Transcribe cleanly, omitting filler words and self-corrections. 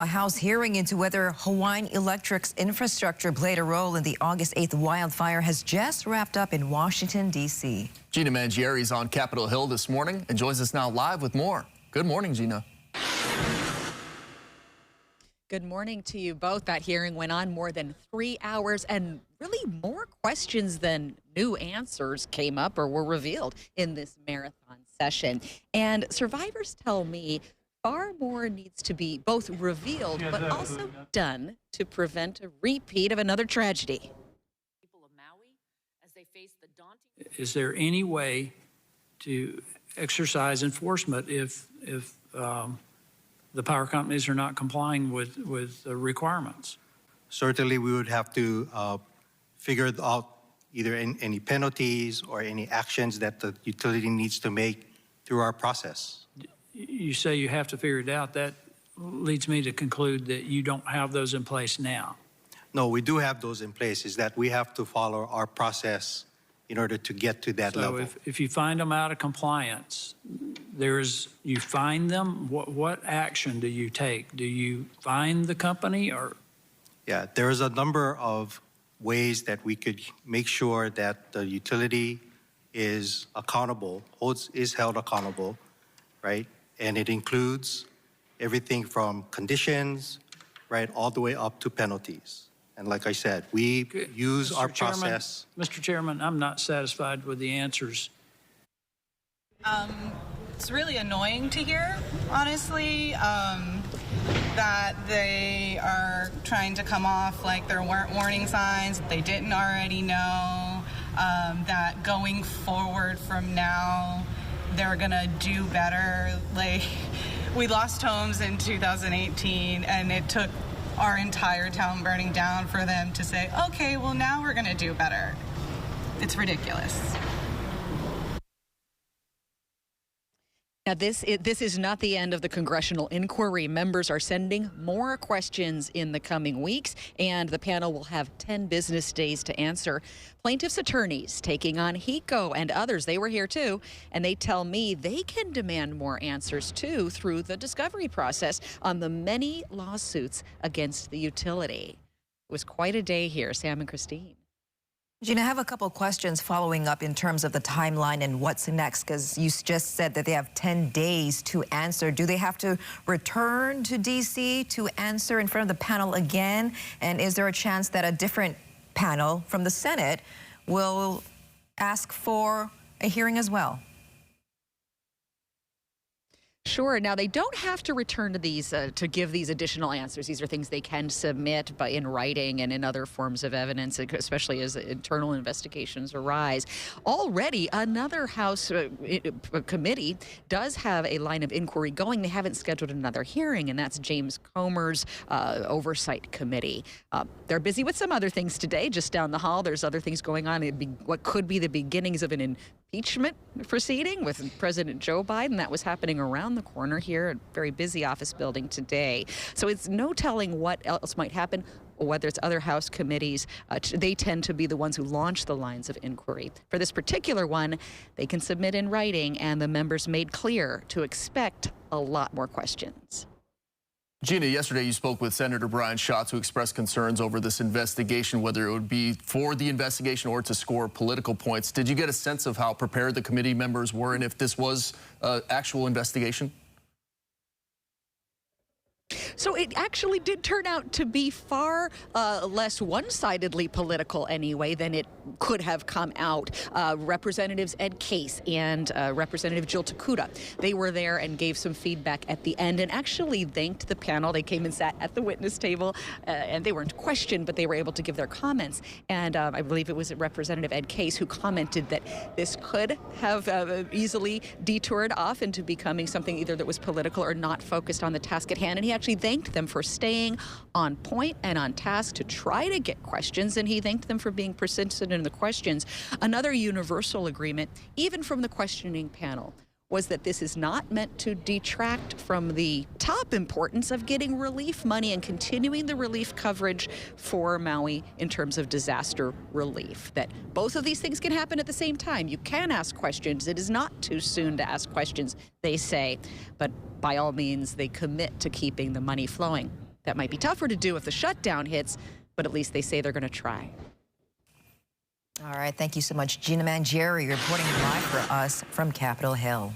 A House hearing into whether Hawaiian Electric's infrastructure played a role in the August 8th wildfire has just wrapped up in Washington, D.C. Gina Mangieri is on Capitol Hill this morning and joins us now live with more. Good morning, Gina. Good morning to you both. That hearing went on more than 3 hours, and really more questions than new answers came up or were revealed in this marathon session. And survivors tell me far more needs to be both revealed but also done to prevent a repeat of another tragedy. People of Maui, as they face the daunting... Is there any way to exercise enforcement if the power companies are not complying with the requirements? Certainly, we would have to figure out either any penalties or any actions that the utility needs to make through our process. You say you have to figure it out. That leads me to conclude that you don't have those in place now. No, we do have those in place. Is that we have to follow our process in order to get to that level. So if you find them out of compliance, you find them, what action do you take? Do you fine the company or? Yeah, there is a number of ways that we could make sure that the utility is accountable, is held accountable, right? And it includes everything from conditions, right, all the way up to penalties. And like I said, we use our process. Mr. Chairman, I'm not satisfied with the answers. It's really annoying to hear, honestly, that they are trying to come off like there weren't warning signs, they didn't already know, that going forward from now, they're gonna do better. Like, we lost homes in 2018 and it took our entire town burning down for them to say, okay, well now we're gonna do better. It's ridiculous. Now, this is not the end of the congressional inquiry. Members are sending more questions in the coming weeks, and the panel will have 10 business days to answer. Plaintiffs' attorneys taking on HECO and others, they were here too, and they tell me they can demand more answers too through the discovery process on the many lawsuits against the utility. It was quite a day here. Sam and Christine. Gina, I have a couple of questions following up in terms of the timeline and what's next, because you just said that they have 10 days to answer. Do they have to return to D.C. to answer in front of the panel again? And is there a chance that a different panel from the Senate will ask for a hearing as well? Sure. Now, they don't have to return to these to give these additional answers. These are things they can submit in writing and in other forms of evidence, especially as internal investigations arise. Already, another House committee does have a line of inquiry going. They haven't scheduled another hearing, and that's James Comer's Oversight Committee. They're busy with some other things today. Just down the hall, there's other things going on. What could be the beginnings of an impeachment proceeding with President Joe Biden. That was happening around the corner here, a very busy office building today. So it's no telling what else might happen, or whether it's other House committees. They tend to be the ones who launch the lines of inquiry. For this particular one, they can submit in writing, and the members made clear to expect a lot more questions. Gina, yesterday you spoke with Senator Brian Schatz, who expressed concerns over this investigation, whether it would be for the investigation or to score political points. Did you get a sense of how prepared the committee members were, and if this was an actual investigation? So it actually did turn out to be far less one-sidedly political anyway than it could have come out. Representatives Ed Case and Representative Jill Takuda, they were there and gave some feedback at the end and actually thanked the panel. They came and sat at the witness table and they weren't questioned, but they were able to give their comments. And I believe it was Representative Ed Case who commented that this could have easily detoured off into becoming something either that was political or not focused on the task at hand. And he actually thanked them for staying on point and on task to try to get questions, and he thanked them for being persistent in the questions. Another universal agreement, even from the questioning panel, was that this is not meant to detract from the top importance of getting relief money and continuing the relief coverage for Maui in terms of disaster relief. That both of these things can happen at the same time. You can ask questions. It is not too soon to ask questions, they say, but by all means, they commit to keeping the money flowing. That might be tougher to do if the shutdown hits, but at least they say they're going to try. All right, thank you so much, Gina Mangieri, reporting live for us from Capitol Hill.